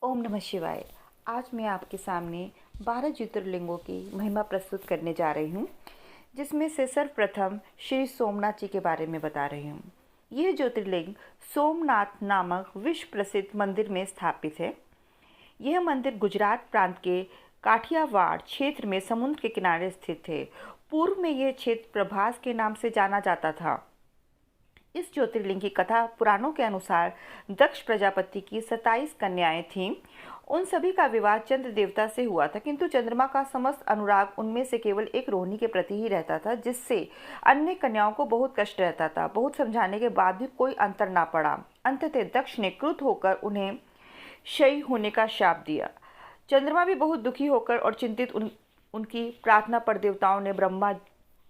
ओम नमः शिवाय। आज मैं आपके सामने 12 ज्योतिर्लिंगों की महिमा प्रस्तुत करने जा रही हूँ, जिसमें से सर्वप्रथम श्री सोमनाथ जी के बारे में बता रही हूँ। यह ज्योतिर्लिंग सोमनाथ नामक विश्व प्रसिद्ध मंदिर में स्थापित है। यह मंदिर गुजरात प्रांत के काठियावाड़ क्षेत्र में समुद्र के किनारे स्थित है। पूर्व में यह क्षेत्र प्रभास के नाम से जाना जाता था। इस ज्योतिर्लिंग की कथा पुराणों के अनुसार दक्ष प्रजापति की 27 कन्याएं थीं। उन सभी का विवाह चंद्र देवता से हुआ था, किंतु चंद्रमा का समस्त अनुराग उनमें से केवल एक रोहिणी के प्रति ही रहता था, जिससे अन्य कन्याओं को बहुत कष्ट रहता था। बहुत समझाने के बाद भी कोई अंतर ना पड़ा। अंततः दक्ष ने क्रुद्ध होकर उन्हें क्षयी होने का शाप दिया। चंद्रमा भी बहुत दुखी होकर और चिंतित उनकी प्रार्थना पर देवताओं ने ब्रह्मा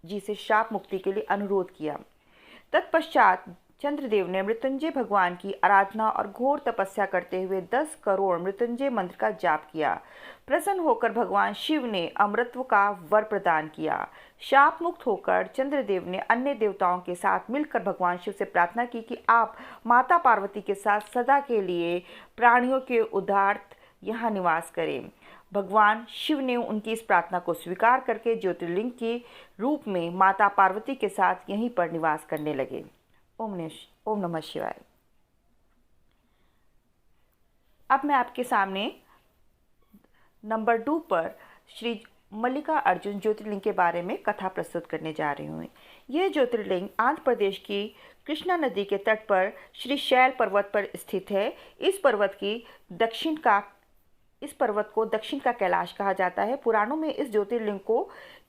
जी से शाप मुक्ति के लिए अनुरोध किया। तत्पश्चात चंद्रदेव ने मृत्युंजय भगवान की आराधना और घोर तपस्या करते हुए 10 करोड़ मृत्युंजय मंत्र का जाप किया। प्रसन्न होकर भगवान शिव ने अमृतत्व का वर प्रदान किया। शाप मुक्त होकर चंद्रदेव ने अन्य देवताओं के साथ मिलकर भगवान शिव से प्रार्थना की कि आप माता पार्वती के साथ सदा के लिए प्राणियों के उद्धार्थ यहाँ निवास करें। भगवान शिव ने उनकी इस प्रार्थना को स्वीकार करके ज्योतिर्लिंग के रूप में माता पार्वती के साथ यहीं पर निवास करने लगे। ओम नमः शिवाय। अब मैं आपके सामने नंबर 2 पर श्री मल्लिका अर्जुन ज्योतिर्लिंग के बारे में कथा प्रस्तुत करने जा रही हूँ। यह ज्योतिर्लिंग आंध्र प्रदेश की कृष्णा नदी के तट पर श्री शैल पर्वत पर स्थित है। इस पर्वत को दक्षिण का कैलाश कहा जाता है। पुराणों में इस ज्योतिर्लिंग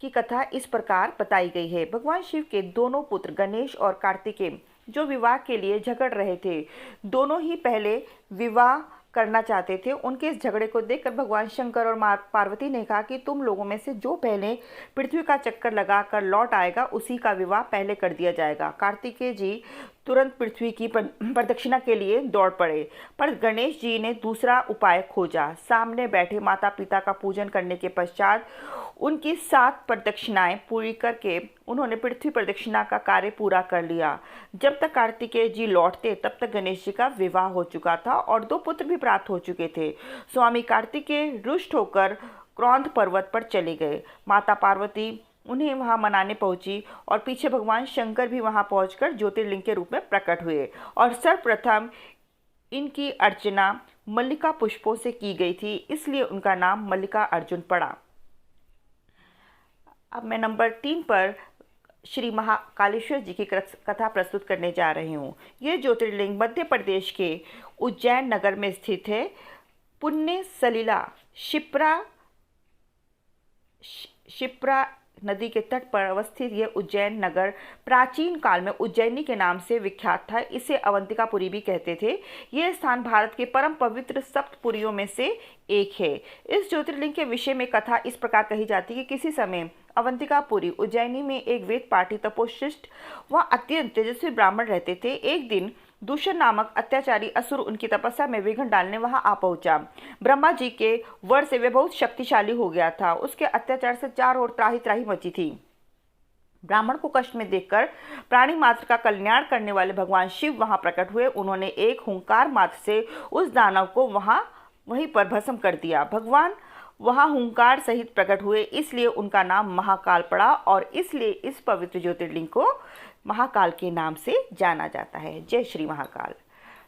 की कथा इस प्रकार बताई गई है। भगवान शिव के दोनों पुत्र गणेश और कार्तिकेय जो विवाह के लिए झगड़ रहे थे, दोनों ही पहले विवाह करना चाहते थे। उनके इस झगड़े को देखकर भगवान शंकर और माँ पार्वती ने कहा कि तुम लोगों में से जो पहले पृथ्वी का चक्कर लगाकर लौट आएगा उसी का विवाह पहले कर दिया जाएगा। कार्तिकेय जी तुरंत पृथ्वी की प्रदक्षिणा के लिए दौड़ पड़े, पर गणेश जी ने दूसरा उपाय खोजा। सामने बैठे माता पिता का पूजन करने के पश्चात उनकी 7 प्रदक्षिणाएं पूरी करके उन्होंने पृथ्वी प्रदक्षिणा का कार्य पूरा कर लिया। जब तक कार्तिकेय जी लौटते तब तक गणेश जी का विवाह हो चुका था और 2 पुत्र भी प्राप्त हो चुके थे। स्वामी कार्तिकेय रुष्ट होकर क्रोंध पर्वत पर चले गए। माता पार्वती उन्हें वहां मनाने पहुंची और पीछे भगवान शंकर भी वहां पहुंचकर ज्योतिर्लिंग के रूप में प्रकट हुए और सर्वप्रथम इनकी अर्चना मल्लिका पुष्पों से की गई थी, इसलिए उनका नाम मल्लिका अर्जुन पड़ा। अब मैं नंबर 3 पर श्री महाकालेश्वर जी की कथा प्रस्तुत करने जा रही हूँ। यह ज्योतिर्लिंग मध्य प्रदेश के उज्जैन नगर में स्थित है। पुण्य सलिला शिप्रा नदी के तट पर अवस्थित यह उज्जैन नगर प्राचीन काल में उज्जैनी के नाम से विख्यात था। इसे अवंतिकापुरी भी कहते थे। यह स्थान भारत के परम पवित्र सप्तपुरियों में से एक है। इस ज्योतिर्लिंग के विषय में कथा इस प्रकार कही जाती है कि किसी समय अवंतिकापुरी उज्जैनी में एक वेद पाठी तपोशिष्ट व अत्यंत तेजस्वी ब्राह्मण रहते थे। एक दिन दूषण नामक अत्याचारी असुर उनकी तपस्या में विघ्न डालने वहां आ पहुंचा। ब्रह्मा जी के वर से वे बहुत शक्तिशाली हो गया था। उसके अत्याचार से चारों ओर त्राही त्राही मची थी। ब्राह्मण को कष्ट में देखकर प्राणी मात्र का कल्याण करने वाले भगवान शिव वहां प्रकट हुए। उन्होंने एक हुंकार मात्र से उस दानव को वहीं पर भस्म कर दिया। भगवान वहां हुंकार सहित प्रकट हुए, इसलिए उनका नाम महाकाल पड़ा और इसलिए इस पवित्र ज्योतिर्लिंग को महाकाल के नाम से जाना जाता है। जय श्री महाकाल।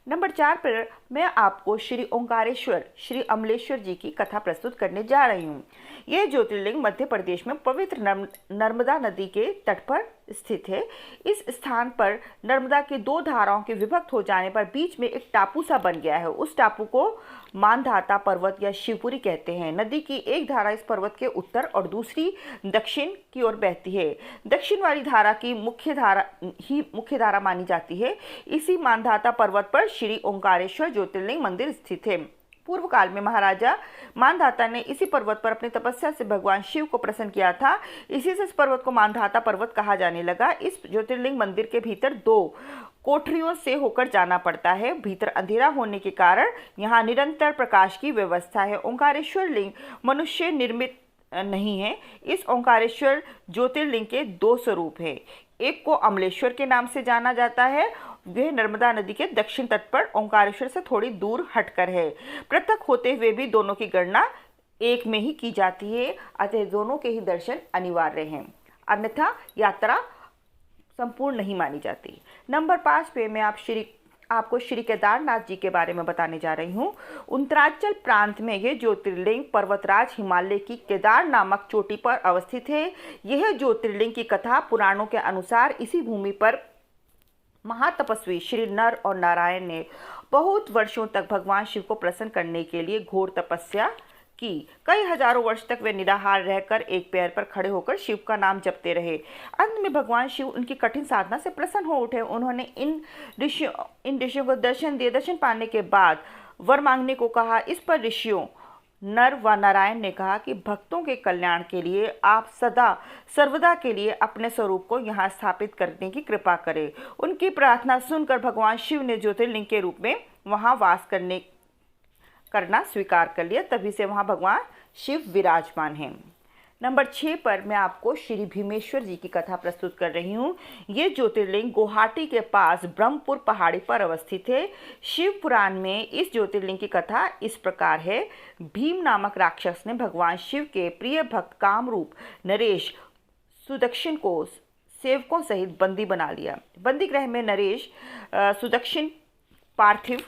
नंबर 4 पर मैं आपको श्री ओंकारेश्वर श्री अमलेश्वर जी की कथा प्रस्तुत करने जा रही हूँ। यह ज्योतिर्लिंग मध्य प्रदेश में पवित्र नर्मदा नदी के तट पर स्थित है। इस स्थान पर नर्मदा की 2 धाराओं के विभक्त हो जाने पर बीच में एक टापू सा बन गया है। उस टापू को मानधाता पर्वत या शिवपुरी कहते हैं। नदी की एक धारा इस पर्वत के उत्तर और दूसरी दक्षिण की ओर बहती है। दक्षिण वाली धारा की मुख्य धारा मानी जाती है। इसी मानधाता पर्वत पर श्री ओंकारेश्वर ज्योतिर्लिंग मंदिर स्थित है। पूर्व काल में महाराजा मानधाता ने इसी पर्वत पर अपनी तपस्या से भगवान शिव को प्रसन्न किया था। इसी से इस पर्वत को मानधाता पर्वत कहा जाने लगा। इस ज्योतिर्लिंग मंदिर के भीतर 2 कोठरियों से होकर जाना पड़ता है। भीतर अंधेरा होने के कारण यहाँ निरंतर प्रकाश की व्यवस्था है। ओंकारेश्वर लिंग मनुष्य निर्मित नहीं है। इस ओंकारेश्वर ज्योतिर्लिंग के 2 स्वरूप हैं। एक को अमलेश्वर के नाम से जाना जाता है। वह नर्मदा नदी के दक्षिण तट पर ओंकारेश्वर से थोड़ी दूर हटकर है। पृथक होते हुए भी दोनों की गणना एक में ही की जाती है, अतः दोनों के ही दर्शन अनिवार्य हैं, अन्यथा यात्रा संपूर्ण नहीं मानी जाती। नंबर 5 पे मैं आपको श्री केदारनाथ जी के बारे में बताने जा रही हूँ। उत्तरांचल प्रांत में यह ज्योतिर्लिंग पर्वतराज हिमालय की केदार नामक चोटी पर अवस्थित है। यह ज्योतिर्लिंग की कथा पुराणों के अनुसार इसी भूमि पर महातपस्वी श्री नर और नारायण ने बहुत वर्षों तक भगवान शिव को प्रसन्न करने के लिए घोर तपस्या की। कई हजारों वर्ष तक वे निराहार रहकर एक पैर पर खड़े होकर शिव का नाम जपते रहे। अंत में भगवान शिव उनकी कठिन साधना से प्रसन्न हो उठे। उन्होंने इन ऋषियों को दर्शन दिए। दर्शन पाने के बाद वर मांगने को कहा। इस पर ऋषियों नर व नारायण ने कहा कि भक्तों के कल्याण के लिए आप सदा सर्वदा के लिए अपने स्वरूप को यहाँ स्थापित करने की कृपा करें। उनकी प्रार्थना सुनकर भगवान शिव ने ज्योतिर्लिंग के रूप में वहाँ वास करना स्वीकार कर लिया। तभी से वहाँ भगवान शिव विराजमान हैं। नंबर 6 पर मैं आपको श्री भीमेश्वर जी की कथा प्रस्तुत कर रही हूँ। ये ज्योतिर्लिंग गुवाहाटी के पास ब्रह्मपुर पहाड़ी पर अवस्थित है। शिव पुराण में इस ज्योतिर्लिंग की कथा इस प्रकार है। भीम नामक राक्षस ने भगवान शिव के प्रिय भक्त कामरूप नरेश सुदक्षिण को सेवकों सहित बंदी बना लिया। बंदी गृह में नरेश सुदक्षिण पार्थिव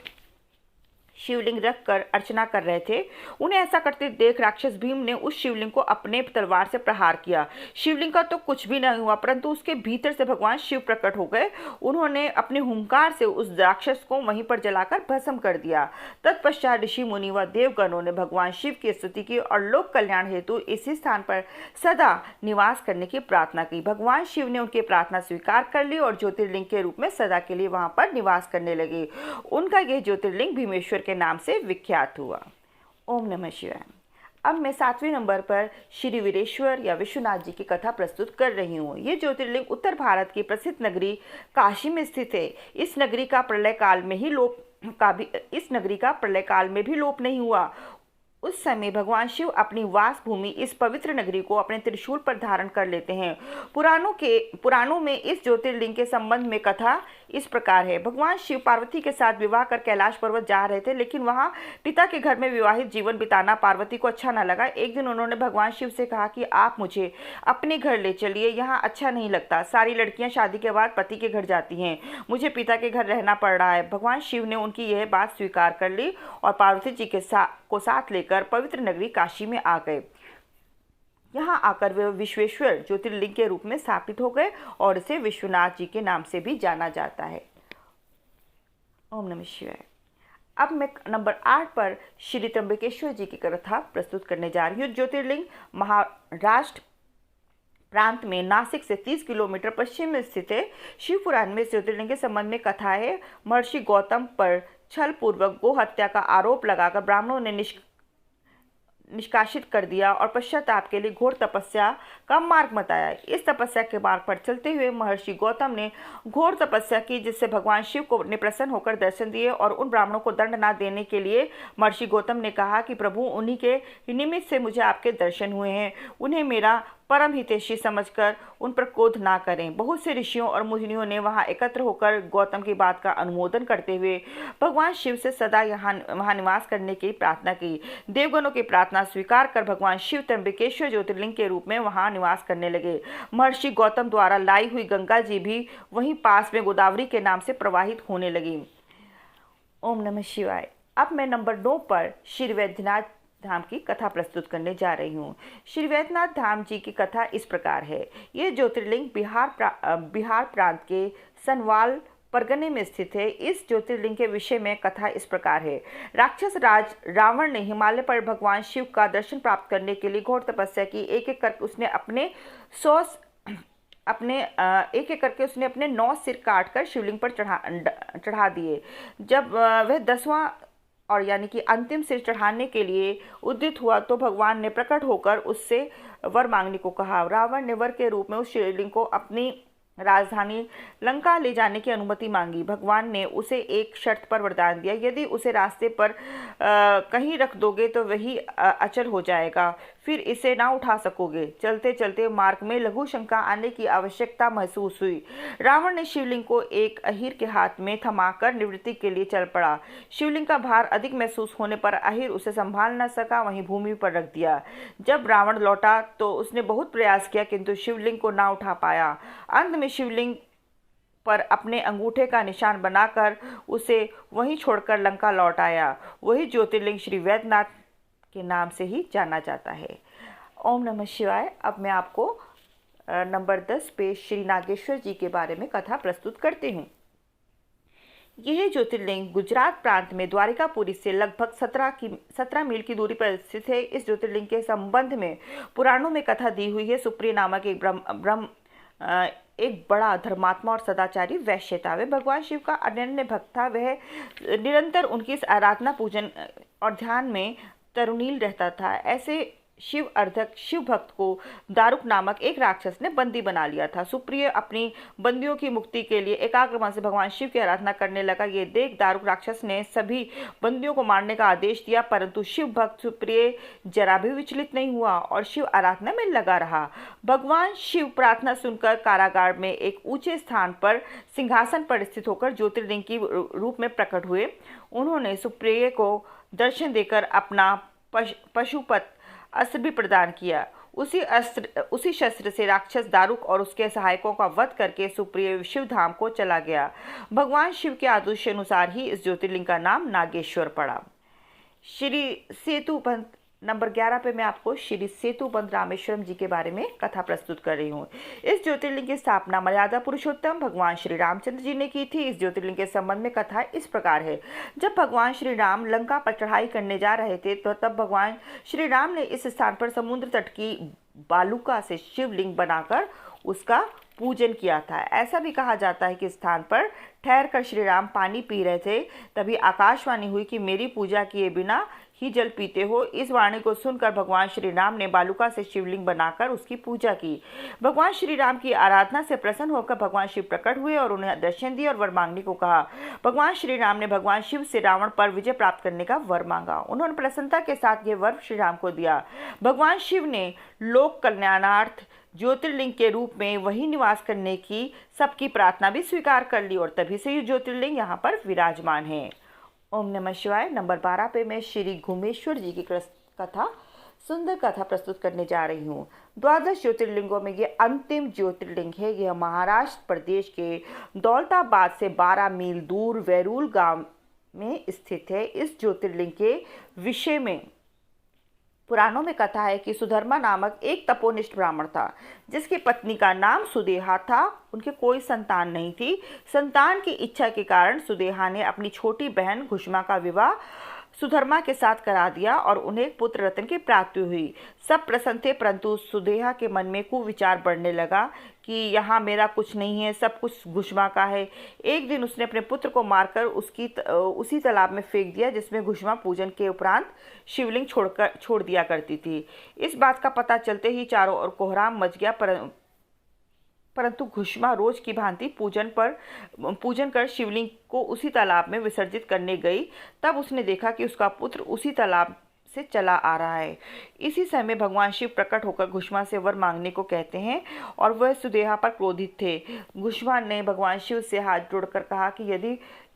शिवलिंग रखकर अर्चना कर रहे थे। उन्हें ऐसा करते देख राक्षस भीम ने उस शिवलिंग को अपने तलवार से प्रहार किया। शिवलिंग का तो कुछ भी नहीं हुआ, परंतु उसके भीतर से भगवान शिव प्रकट हो गए। उन्होंने अपने हुंकार से उस राक्षस को वहीं पर जलाकर भस्म कर दिया। तत्पश्चात ऋषि मुनि व देवगणों ने भगवान शिव की स्तुति की और लोक कल्याण हेतु इसी स्थान पर सदा निवास करने की प्रार्थना की। भगवान शिव ने उनकी प्रार्थना स्वीकार कर ली और ज्योतिर्लिंग के रूप में सदा के लिए वहां पर निवास करने लगे। उनका यह ज्योतिर्लिंग भीमेश्वर के नाम से विख्यात हुआ। ओम नमः शिवाय। अब मैं 7वें नंबर पर श्री वीरेश्वर या विश्वनाथ जी की कथा प्रस्तुत कर रही हूँ। ये ज्योतिर्लिंग उत्तर भारत की प्रसिद्ध नगरी काशी में स्थित है। इस नगरी का प्रलय काल में भी लोप नहीं हुआ। उस समय भगवान शिव अपनी वास भूमि इस पवित्र नगरी को अपने त्रिशूल पर धारण कर लेते हैं। पुराणों में इस ज्योतिर्लिंग के संबंध में कथा इस प्रकार है। भगवान शिव पार्वती के साथ विवाह कर कैलाश पर्वत जा रहे थे, लेकिन वहां पिता के घर में विवाहित जीवन बिताना पार्वती को अच्छा न लगा। एक दिन उन्होंने भगवान शिव से कहा कि आप मुझे अपने घर ले चलिए, यहाँ अच्छा नहीं लगता। सारी लड़कियां शादी के बाद पति के घर जाती हैं, मुझे पिता के घर रहना पड़ रहा है। भगवान शिव ने उनकी यह बात स्वीकार कर ली और पार्वती जी को साथ लेकर पवित्र नगरी काशी में आ गए। यहाँ आकर वे विश्वेश्वर ज्योतिर्लिंग के रूप में स्थापित हो गए और इसे विश्वनाथ जी के नाम से भी जाना जाता है। ओम नमः शिवाय। अब मैं नंबर 8 पर श्री त्र्यंबकेश्वर जी की कथा प्रस्तुत करने जा रही हूँ। ज्योतिर्लिंग महाराष्ट्र प्रांत में नासिक से 30 किलोमीटर पश्चिम में स्थित है। शिव पुराण में ज्योतिर्लिंग के संबंध में कथा है। महर्षि गौतम पर छल पूर्वक गो हत्या का आरोप लगाकर ब्राह्मणों ने निष्कासित कर दिया और पश्चाताप के लिए घोर तपस्या का मार्ग बताया। इस तपस्या के मार्ग पर चलते हुए महर्षि गौतम ने घोर तपस्या की, जिससे भगवान शिव को ने प्रसन्न होकर दर्शन दिए और उन ब्राह्मणों को दंड न देने के लिए महर्षि गौतम ने कहा कि प्रभु, उन्हीं के निमित्त से मुझे आपके दर्शन हुए हैं, उन्हें मेरा परम हितैषी समझकर उन पर क्रोध ना करें। बहुत से ऋषियों और मुनियों ने वहां एकत्र होकर गौतम की बात का अनुमोदन करते हुए भगवान शिव से सदा वहां निवास करने की प्रार्थना की। देवगणों की प्रार्थना स्वीकार कर भगवान शिव त्र्यंबकेश्वर ज्योतिर्लिंग के रूप में वहां निवास करने लगे। महर्षि गौतम द्वारा लाई हुई गंगा जी भी वहीं पास में गोदावरी के नाम से प्रवाहित होने लगी। ओम नमः शिवाय। अब मैं नंबर 9 पर श्री वैद्यनाथ धाम की कथा प्रस्तुत करने जा रही हूँ। श्री वैद्यनाथ धाम जी की कथा इस प्रकार है। ये ज्योतिर्लिंग बिहार प्रांत के सनवाल परगने में स्थित है। इस ज्योतिर्लिंग के विषय में कथा इस प्रकार है। राक्षस राज रावण ने हिमालय पर भगवान शिव का दर्शन प्राप्त करने के लिए घोर तपस्या की। एक एक करके उसने अपने 9 सिर काटकर शिवलिंग पर चढ़ा दिए। जब वह 10वां और यानी कि अंतिम सिर चढ़ाने के लिए उद्यत हुआ तो भगवान ने प्रकट होकर उससे वर मांगने को कहा। रावण ने वर के रूप में उस शिवलिंग को अपनी राजधानी लंका ले जाने की अनुमति मांगी। भगवान ने उसे एक शर्त पर वरदान दिया, यदि उसे रास्ते पर कहीं रख दोगे तो वही अचल हो जाएगा, फिर इसे ना उठा सकोगे। चलते चलते मार्ग में लघु शंका आने की आवश्यकता महसूस हुई। रावण ने शिवलिंग को एक अहीर के हाथ में थमाकर निवृत्ति के लिए चल पड़ा। शिवलिंग का भार अधिक महसूस होने पर अहीर उसे संभाल न सका, वहीं भूमि पर रख दिया। जब रावण लौटा तो उसने बहुत प्रयास किया किंतु शिवलिंग को ना उठा पाया। अंत में शिवलिंग पर अपने अंगूठे का निशान बनाकर उसे वहीं छोड़कर लंका लौट आया। वही ज्योतिर्लिंग श्री वैद्यनाथ के नाम से ही जाना जाता है। ओम नमः शिवाय। अब मैं आपको नंबर 10 पे श्री नागेश्वर जी के बारे में कथा प्रस्तुत करती हूँ। यह ज्योतिर्लिंग गुजरात प्रांत में द्वारिकापुरी से लगभग 17 मील की दूरी पर स्थित है। इस ज्योतिर्लिंग के संबंध में पुराणों में कथा दी हुई है। सुप्रिय नामक एक बड़ा धर्मात्मा और सदाचारी वैश्य था। वह भगवान शिव का अनन्य भक्त था। वह निरंतर उनकी इस आराधना, पूजन और ध्यान में तरुणील रहता था। ऐसे शिव भक्त को दारुक नामक एक राक्षस ने बंदी बना लिया था। सुप्रिय अपनी बंदियों की मुक्ति के लिए एकाग्र मन से भगवान शिव की आराधना करने लगा। ये देख दारुक राक्षस ने सभी बंदियों को मारने का आदेश दिया, परंतु शिव भक्त सुप्रिय जरा भी विचलित नहीं हुआ और शिव आराधना में लगा रहा। भगवान शिव प्रार्थना सुनकर कारागार में एक ऊंचे स्थान पर सिंहासन पर स्थित होकर ज्योतिर्लिंग की रूप में प्रकट हुए। उन्होंने सुप्रिय को दर्शन देकर अपना पशुपत अस्त्र भी प्रदान किया। उसी शस्त्र से राक्षस दारुक और उसके सहायकों का वध करके सुप्रिय शिव धाम को चला गया। भगवान शिव के आदेश अनुसार ही इस ज्योतिर्लिंग का नाम नागेश्वर पड़ा। श्री सेतुबंध नंबर 11 पे मैं आपको श्री सेतुबंध रामेश्वरम जी के बारे में कथा प्रस्तुत कर रही हूँ। इस ज्योतिर्लिंग की स्थापना मर्यादा पुरुषोत्तम भगवान श्री रामचंद्र जी ने की थी। इस ज्योतिर्लिंग के संबंध में कथा इस प्रकार है। जब भगवान श्री राम लंका पर चढ़ाई करने जा रहे थे तो तब भगवान श्री राम ने इस स्थान पर समुद्र तट की बालुका से शिवलिंग बनाकर उसका पूजन किया था। ऐसा भी कहा जाता है कि स्थान पर ठहर कर श्री राम पानी पी रहे थे, तभी आकाशवाणी हुई कि मेरी पूजा किए बिना ही जल पीते हो। इस वाणी को सुनकर भगवान श्री राम ने बालुका से शिवलिंग बनाकर उसकी पूजा की। भगवान श्री राम की आराधना से प्रसन्न होकर भगवान शिव प्रकट हुए और उन्हें दर्शन दिए और वर मांगने को कहा। भगवान श्री राम ने भगवान शिव से रावण पर विजय प्राप्त करने का वर मांगा। उन्होंने प्रसन्नता के साथ ये वर श्री राम को दिया। भगवान शिव ने लोक कल्याणार्थ ज्योतिर्लिंग के रूप में वही निवास करने की सबकी प्रार्थना भी स्वीकार कर ली और तभी से ये ज्योतिर्लिंग यहाँ पर विराजमान है। ओम नमः शिवाय। नंबर 12 पे मैं श्री घुमेश्वर जी की कथा, सुंदर कथा प्रस्तुत करने जा रही हूँ। 12 ज्योतिर्लिंगों में ये अंतिम ज्योतिर्लिंग है। यह महाराष्ट्र प्रदेश के दौलताबाद से 12 मील दूर वैरूल गांव में स्थित है। इस ज्योतिर्लिंग के विषय में पुराणों में कथा है कि सुधर्मा नामक एक तपोनिष्ठ ब्राह्मण था, जिसकी पत्नी का नाम सुदेहा था। उनके कोई संतान नहीं थी। संतान की इच्छा के कारण सुदेहा ने अपनी छोटी बहन घुष्मा का विवाह सुधर्मा के साथ करा दिया और उन्हें पुत्र रत्न की प्राप्ति हुई। सब प्रसन्न थे, परंतु सुदेहा के मन में कुविचार बढ़ने लगा कि यहाँ मेरा कुछ नहीं है, सब कुछ घुष्मा का है। एक दिन उसने अपने पुत्र को मारकर उसी तालाब में फेंक दिया जिसमें घुष्मा पूजन के उपरांत शिवलिंग छोड़ दिया करती थी। इस बात का पता चलते ही चारों ओर कोहराम मच गया, परंतु घुष्मा रोज की भांति पूजन कर शिवलिंग को उसी तालाब में विसर्जित करने गई। तब उसने देखा कि उसका पुत्र उसी तालाब से चला आ रहा है। इसी समय भगवान शिव प्रकट होकर घुष्मा से वर मांगने को कहते हैं और वह सुदेहा पर क्रोधित थे। घुष्मा ने भगवान शिव से हाथ जोड़कर कहा कि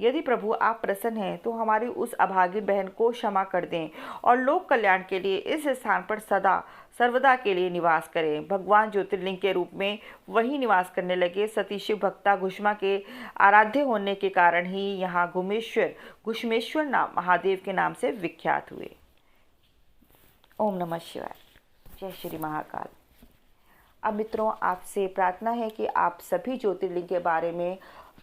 यदि प्रभु आप प्रसन्न हैं तो हमारी उस अभागी बहन को क्षमा कर दें और लोक कल्याण के लिए इस स्थान पर सदा सर्वदा के लिए निवास करें। भगवान ज्योतिर्लिंग के रूप में वही निवास करने लगे। सती शिव भक्ता घुष्मा के आराध्य होने के कारण ही यहाँ घुष्मेश्वर नाम महादेव के नाम से विख्यात हुए। ओम नमः शिवाय। जय श्री महाकाल। अब मित्रों, आपसे प्रार्थना है कि आप सभी ज्योतिर्लिंग के बारे में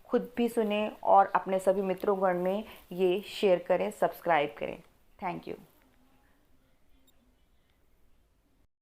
खुद भी सुने और अपने सभी मित्रों गण में ये शेयर करें, सब्सक्राइब करें। Thank you.